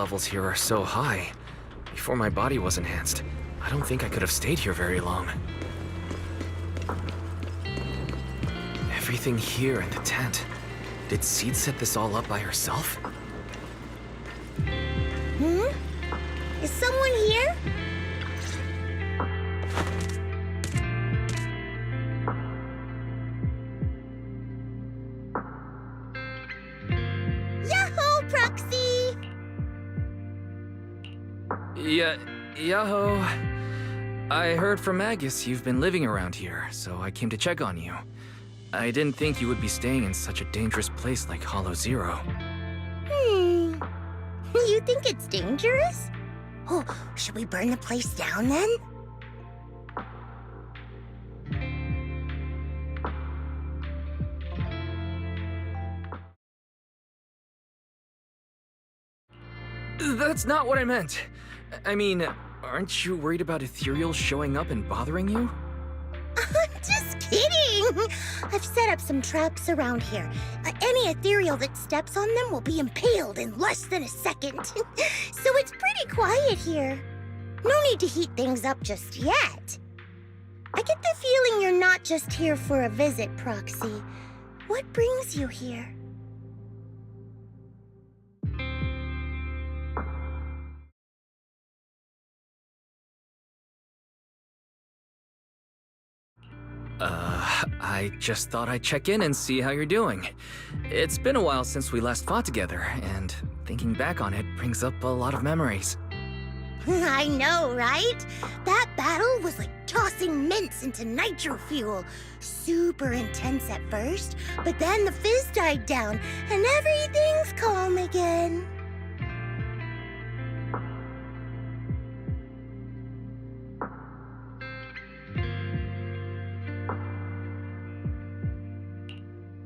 levels here are so high. Before my body was enhanced, I don't think I could have stayed here very long. Everything here in the tent. Did Seed set this all up by herself? Is someone here? Yahoo, Proxy! Yaho. I heard from Agus you've been living around here, so I came to check on you. I didn't think you would be staying in such a dangerous place like Hollow Zero. You think it's dangerous? Oh, should we burn the place down then? That's not what I meant. I mean, aren't you worried about ethereals showing up and bothering you? Just kidding! I've set up some traps around here. Any ethereal that steps on them will be impaled in less than a second. So it's pretty quiet here. No need to heat things up just yet. I get the feeling you're not just here for a visit, Proxy. What brings you here? I just thought I'd check in and see how you're doing. It's been a while since we last fought together, and thinking back on it brings up a lot of memories. I know, right? That battle was like tossing mints into nitro fuel. Super intense at first, but then the fizz died down, and everything's calm again.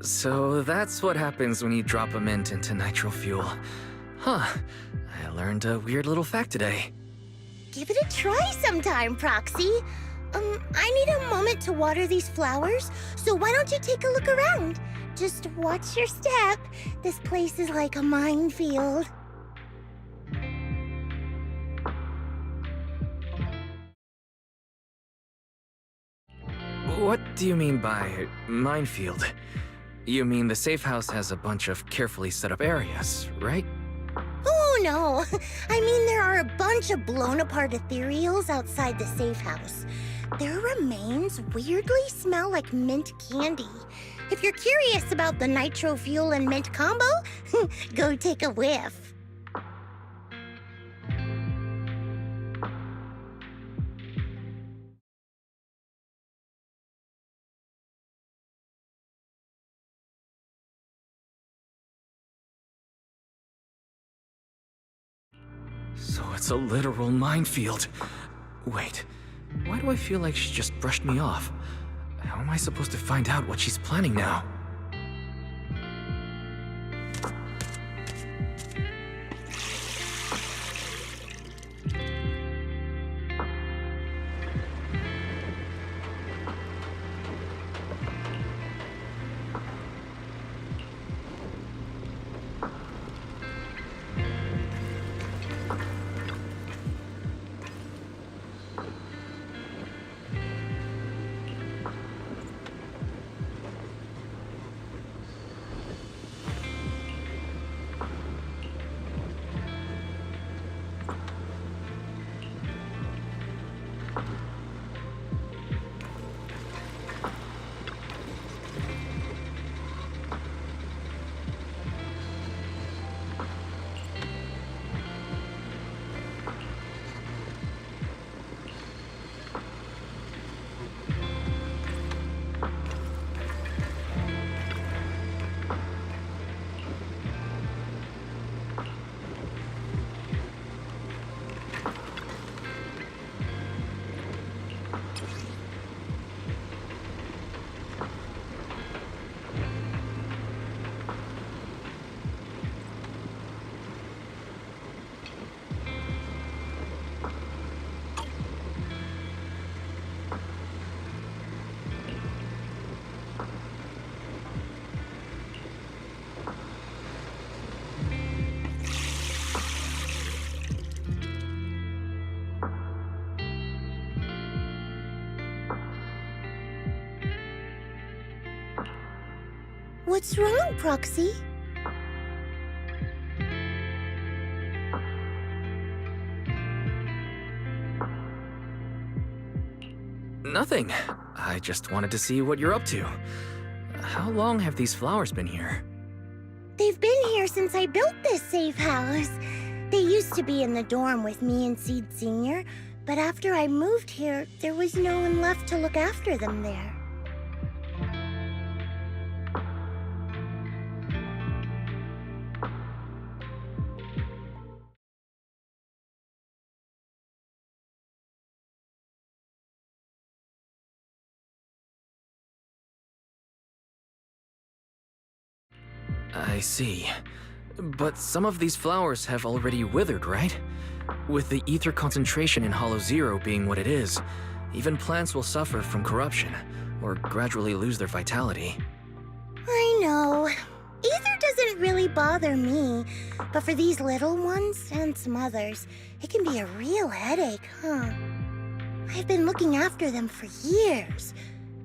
So that's what happens when you drop a mint into nitro fuel. Huh. I learned a weird little fact today. Give it a try sometime, Proxy. I need a moment to water these flowers, so why don't you take a look around? Just watch your step. This place is like a minefield. What do you mean by minefield? You mean the safe house has a bunch of carefully set up areas, right? Oh, no. I mean, there are a bunch of blown-apart ethereals outside the safe house. Their remains weirdly smell like mint candy. If you're curious about the nitro fuel and mint combo, go take a whiff. So it's a literal minefield. Wait, why do I feel like she just brushed me off? How am I supposed to find out what she's planning now? What's wrong, Proxy? Nothing. I just wanted to see what you're up to. How long have these flowers been here? They've been here since I built this safe house. They used to be in the dorm with me and Seed Senior, but after I moved here, there was no one left to look after them there. I see. But some of these flowers have already withered, right? With the ether concentration in Hollow Zero being what it is, even plants will suffer from corruption, or gradually lose their vitality. I know. Ether doesn't really bother me, but for these little ones and some others, it can be a real headache, huh? I've been looking after them for years,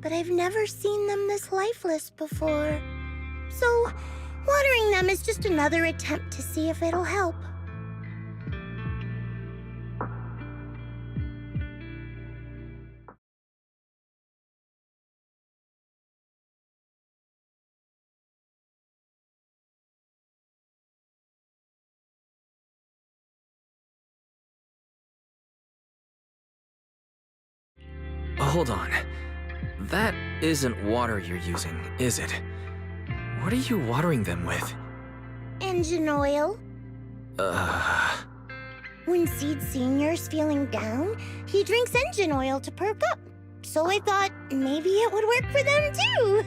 but I've never seen them this lifeless before. So, watering them is just another attempt to see if it'll help. Hold on. That isn't water you're using, is it? What are you watering them with? Engine oil. When Seed Senior's feeling down, he drinks engine oil to perk up. So I thought maybe it would work for them too.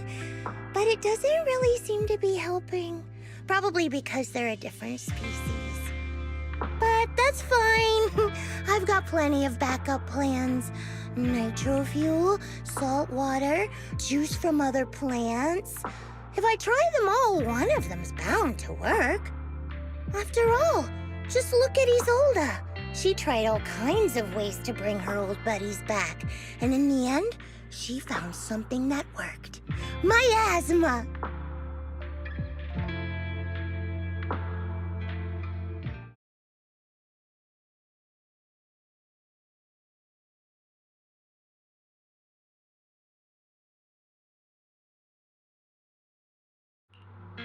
But it doesn't really seem to be helping. Probably because they're a different species. But that's fine. I've got plenty of backup plans. Nitro fuel, salt water, juice from other plants. If I try them all, one of them's bound to work. After all, just look at Isolde. She tried all kinds of ways to bring her old buddies back, and in the end, she found something that worked. Miasma!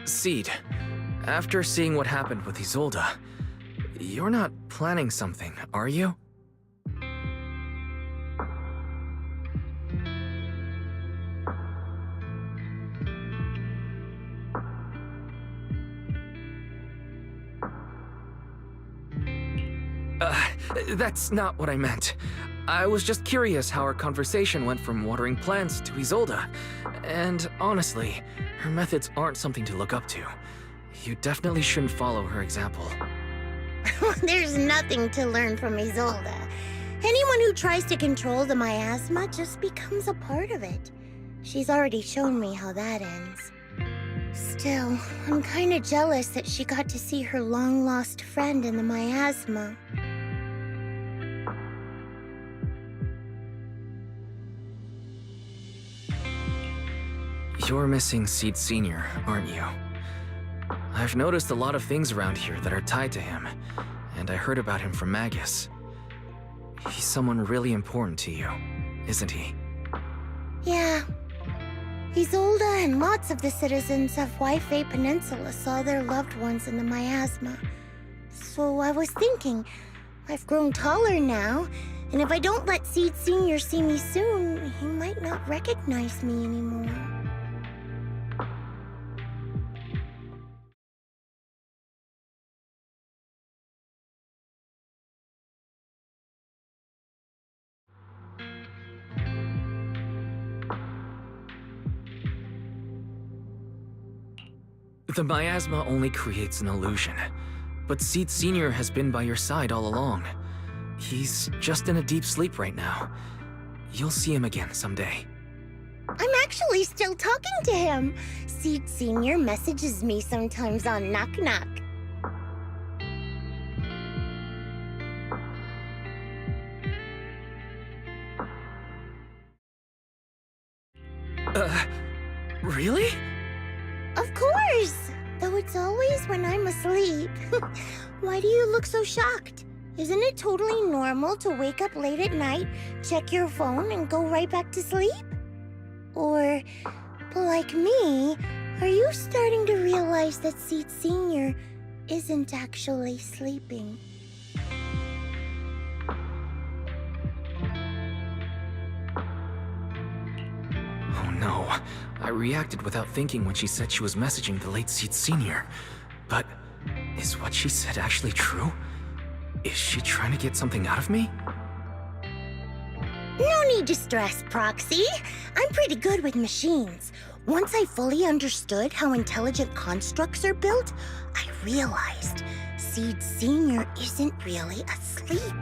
Seed, after seeing what happened with Isolde, you're not planning something, are you? That's not what I meant. I was just curious how our conversation went from watering plants to Isolde. And honestly, her methods aren't something to look up to. You definitely shouldn't follow her example. There's nothing to learn from Isolde. Anyone who tries to control the miasma just becomes a part of it. She's already shown me how that ends. Still, I'm kinda jealous that she got to see her long-lost friend in the miasma. You're missing Seed Senior, aren't you? I've noticed a lot of things around here that are tied to him, and I heard about him from Magus. He's someone really important to you, isn't he? Yeah. Isolde and lots of the citizens of Wi-Fi Peninsula saw their loved ones in the miasma. So I was thinking, I've grown taller now, and if I don't let Seed Senior see me soon, he might not recognize me anymore. The miasma only creates an illusion, but Seed Senior has been by your side all along. He's just in a deep sleep right now. You'll see him again someday. I'm actually still talking to him. Seed Senior messages me sometimes on Knock Knock. Really? Of course! Though it's always when I'm asleep. Why do you look so shocked? Isn't it totally normal to wake up late at night, check your phone, and go right back to sleep? Or, like me, are you starting to realize that Seed Senior isn't actually sleeping? Oh no, I reacted without thinking when she said she was messaging the late Seed Senior. But is what she said actually true? Is she trying to get something out of me? No need to stress, Proxy. I'm pretty good with machines. Once I fully understood how intelligent constructs are built, I realized Seed Senior isn't really asleep.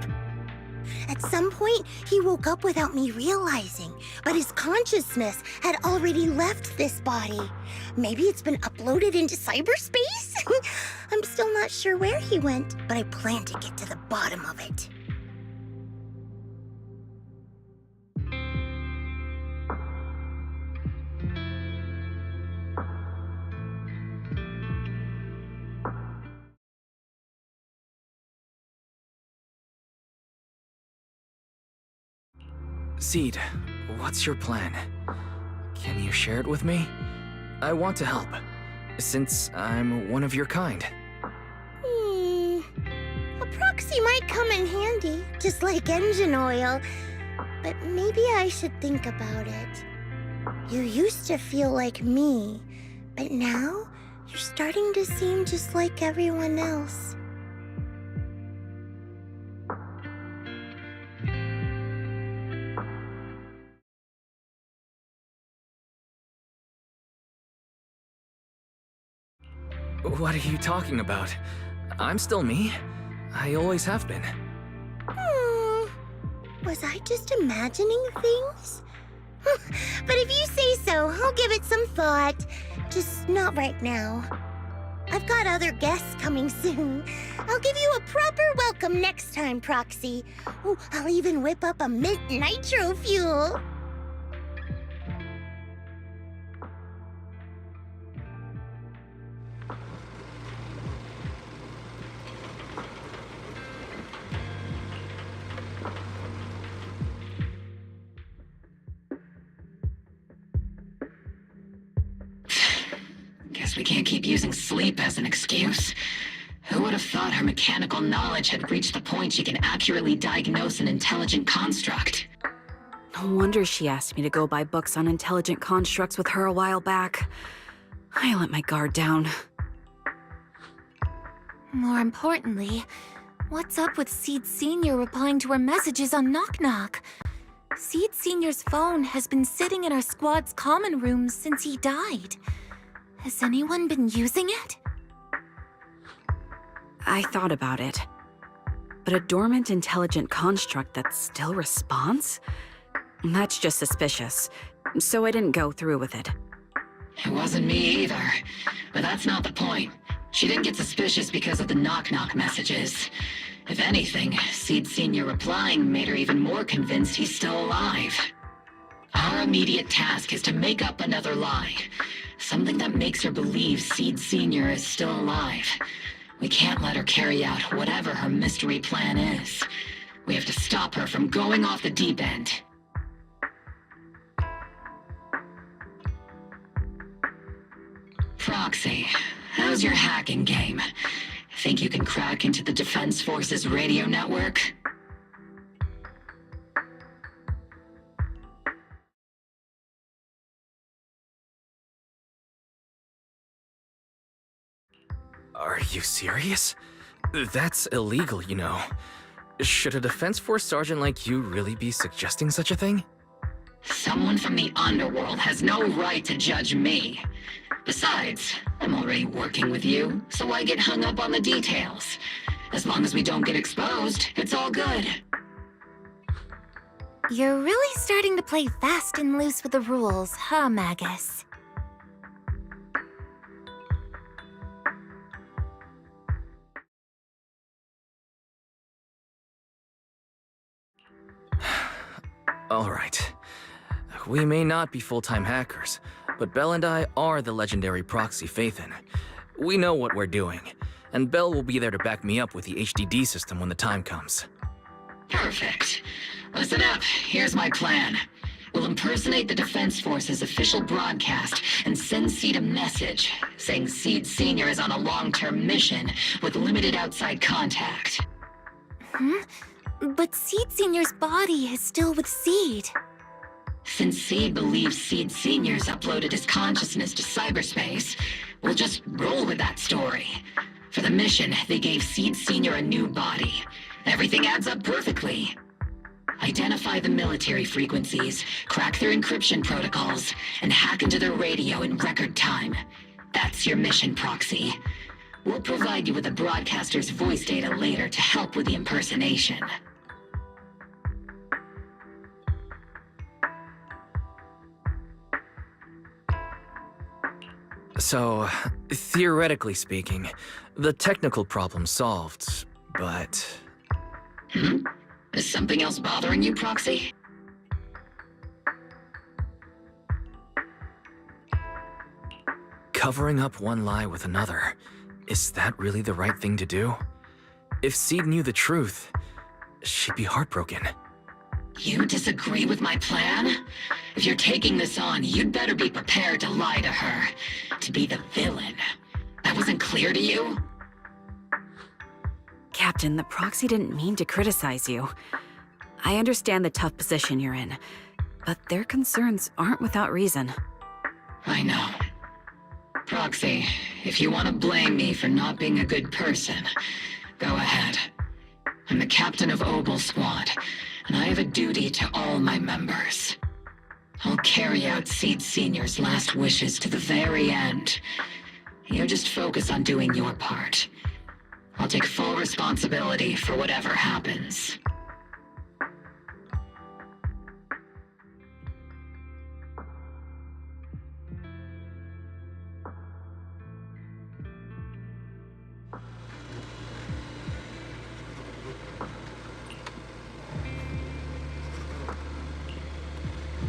At some point, he woke up without me realizing, but his consciousness had already left this body. Maybe it's been uploaded into cyberspace? I'm still not sure where he went, but I plan to get to the bottom of it. Seed, what's your plan? Can you share it with me? I want to help, since I'm one of your kind. A proxy might come in handy, just like engine oil. But maybe I should think about it. You used to feel like me, but now you're starting to seem just like everyone else. What are you talking about? I'm still me. I always have been. Was I just imagining things? But if you say so, I'll give it some thought. Just not right now. I've got other guests coming soon. I'll give you a proper welcome next time, Proxy. Oh, I'll even whip up a mint nitro fuel. Guess we can't keep using sleep as an excuse. Who would have thought her mechanical knowledge had reached the point she can accurately diagnose an intelligent construct? No wonder she asked me to go buy books on intelligent constructs with her a while back. I let my guard down. More importantly, what's up with Seed Senior replying to her messages on Knock Knock? Seed Senior's phone has been sitting in our squad's common room since he died. Has anyone been using it? I thought about it. But a dormant intelligent construct that still responds? That's just suspicious. So I didn't go through with it. It wasn't me either. But that's not the point. She didn't get suspicious because of the knock-knock messages. If anything, Seed Senior replying made her even more convinced he's still alive. Our immediate task is to make up another lie. Something that makes her believe Seed Senior is still alive. We can't let her carry out whatever her mystery plan is. We have to stop her from going off the deep end. Proxy, how's your hacking game? Think you can crack into the Defense Force's radio network? Are you serious? That's illegal, you know. Should a Defense Force sergeant like you really be suggesting such a thing? Someone from the underworld has no right to judge me. Besides, I'm already working with you, so why get hung up on the details? As long as we don't get exposed, it's all good. You're really starting to play fast and loose with the rules, huh, Magus? All right. We may not be full-time hackers, but Belle and I are the legendary proxy Phaethon. We know what we're doing, and Belle will be there to back me up with the HDD system when the time comes. Perfect. Listen up, here's my plan. We'll impersonate the Defense Force's official broadcast and send Seed a message saying Seed Sr. is on a long-term mission with limited outside contact. But Seed Senior's body is still with Seed. Since Seed believes Seed Sr.'s uploaded his consciousness to cyberspace, we'll just roll with that story. For the mission, they gave Seed Sr. a new body. Everything adds up perfectly. Identify the military frequencies, crack their encryption protocols, and hack into their radio in record time. That's your mission, Proxy. We'll provide you with the broadcaster's voice data later to help with the impersonation. So, theoretically speaking, the technical problem's solved, but... Is something else bothering you, Proxy? Covering up one lie with another, is that really the right thing to do? If Seed knew the truth, she'd be heartbroken. You disagree with my plan? If you're taking this on, you'd better be prepared to lie to her. To be the villain. That wasn't clear to you? Captain, the proxy didn't mean to criticize you. I understand the tough position you're in, but their concerns aren't without reason. I know. Proxy, if you want to blame me for not being a good person, go ahead. I'm the captain of Obel Squad, and I have a duty to all my members. I'll carry out Seed Senior's last wishes to the very end. You just focus on doing your part. I'll take full responsibility for whatever happens.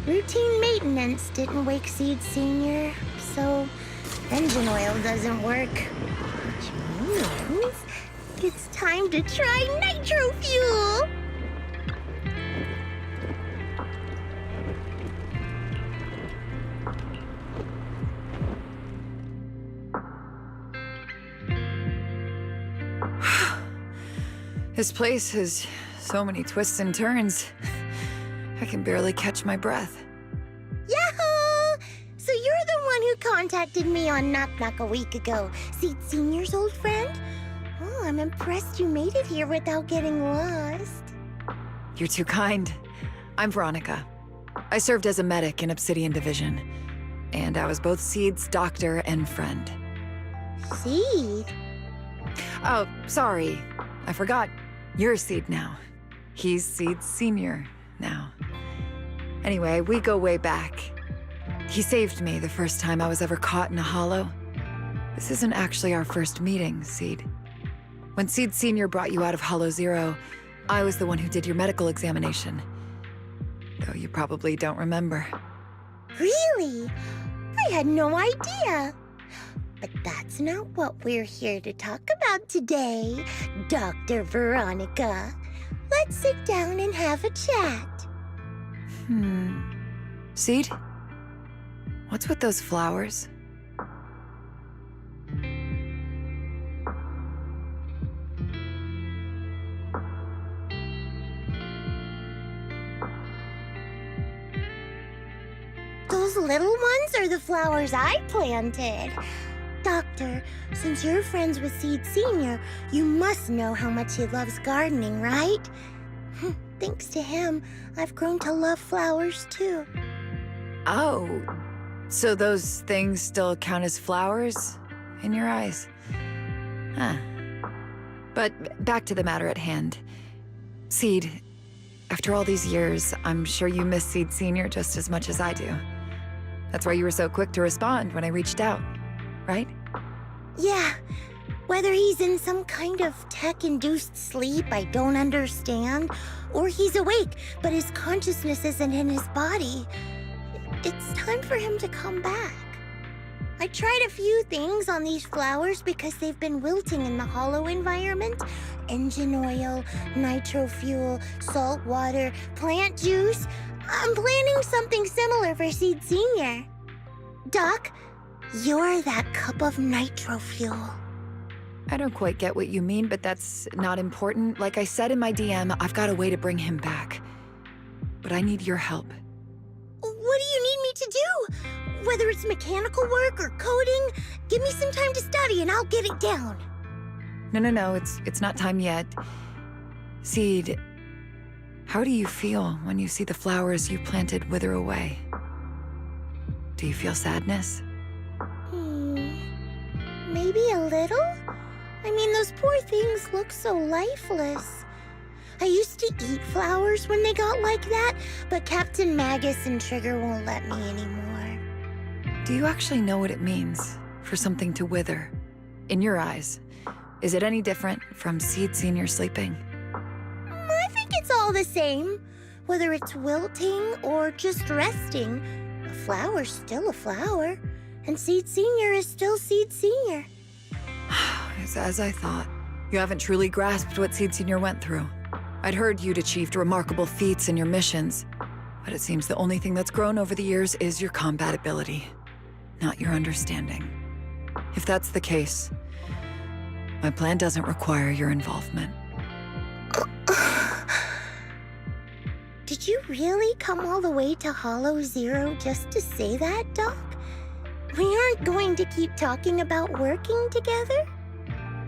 Routine maintenance didn't wake Seed Senior, so engine oil doesn't work. Which means it's time to try nitro fuel! This place has so many twists and turns. I can barely catch my breath. Yahoo! So you're the one who contacted me on Knock Knock a week ago, Seed Senior's old friend? Oh, I'm impressed you made it here without getting lost. You're too kind. I'm Veronica. I served as a medic in Obsidian Division, and I was both Seed's doctor and friend. Seed? Oh, sorry. I forgot. You're Seed now. He's Seed Senior now. Anyway, we go way back. He saved me the first time I was ever caught in a hollow. This isn't actually our first meeting, Seed. When Seed Senior brought you out of Hollow Zero, I was the one who did your medical examination. Though you probably don't remember. Really? I had no idea. But that's not what we're here to talk about today, Dr. Veronica. Let's sit down and have a chat. Seed? What's with those flowers? Those little ones are the flowers I planted. Doctor, since you're friends with Seed Senior, you must know how much he loves gardening, right? Thanks to him, I've grown to love flowers too. Oh, so those things still count as flowers in your eyes? Huh. But back to the matter at hand. Seed, after all these years, I'm sure you miss Seed Senior just as much as I do. That's why you were so quick to respond when I reached out, right? Yeah, whether he's in some kind of tech-induced sleep I don't understand, or he's awake, but his consciousness isn't in his body. It's time for him to come back. I tried a few things on these flowers because they've been wilting in the hollow environment. Engine oil, nitro fuel, salt water, plant juice. I'm planning something similar for Seed Senior. Doc, you're that cup of nitro fuel. I don't quite get what you mean, but that's not important. Like I said in my DM, I've got a way to bring him back. But I need your help. What do you need me to do? Whether it's mechanical work or coding, give me some time to study and I'll get it down. No, it's not time yet. Seed, how do you feel when you see the flowers you planted wither away? Do you feel sadness? Maybe a little? I mean, those poor things look so lifeless. I used to eat flowers when they got like that, but Captain Magus and Trigger won't let me anymore. Do you actually know what it means for something to wither? In your eyes, is it any different from Seed Senior sleeping? I think it's all the same. Whether it's wilting or just resting, a flower's still a flower, and Seed Senior is still Seed Senior. It's as I thought. You haven't truly grasped what Seed Senior went through. I'd heard you'd achieved remarkable feats in your missions, but it seems the only thing that's grown over the years is your combat ability, not your understanding. If that's the case, my plan doesn't require your involvement. Did you really come all the way to Hollow Zero just to say that, Doc? We aren't going to keep talking about working together?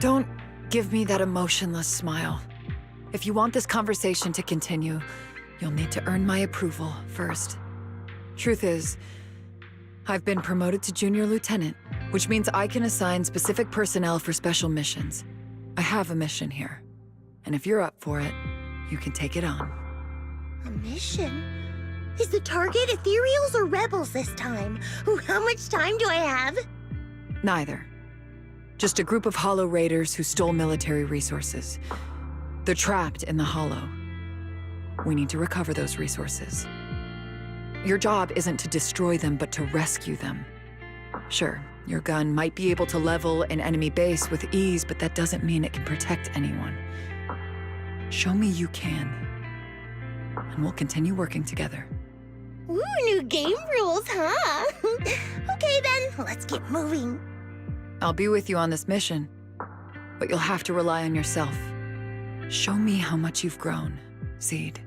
Don't give me that emotionless smile. If you want this conversation to continue, you'll need to earn my approval first. Truth is, I've been promoted to Junior Lieutenant, which means I can assign specific personnel for special missions. I have a mission here, and if you're up for it, you can take it on. A mission? Is the target Ethereals or Rebels this time? How much time do I have? Neither. Just a group of Hollow Raiders who stole military resources. They're trapped in the Hollow. We need to recover those resources. Your job isn't to destroy them, but to rescue them. Sure, your gun might be able to level an enemy base with ease, but that doesn't mean it can protect anyone. Show me you can, and we'll continue working together. Ooh, new game rules, huh? Okay then, let's get moving. I'll be with you on this mission, but you'll have to rely on yourself. Show me how much you've grown, Seed.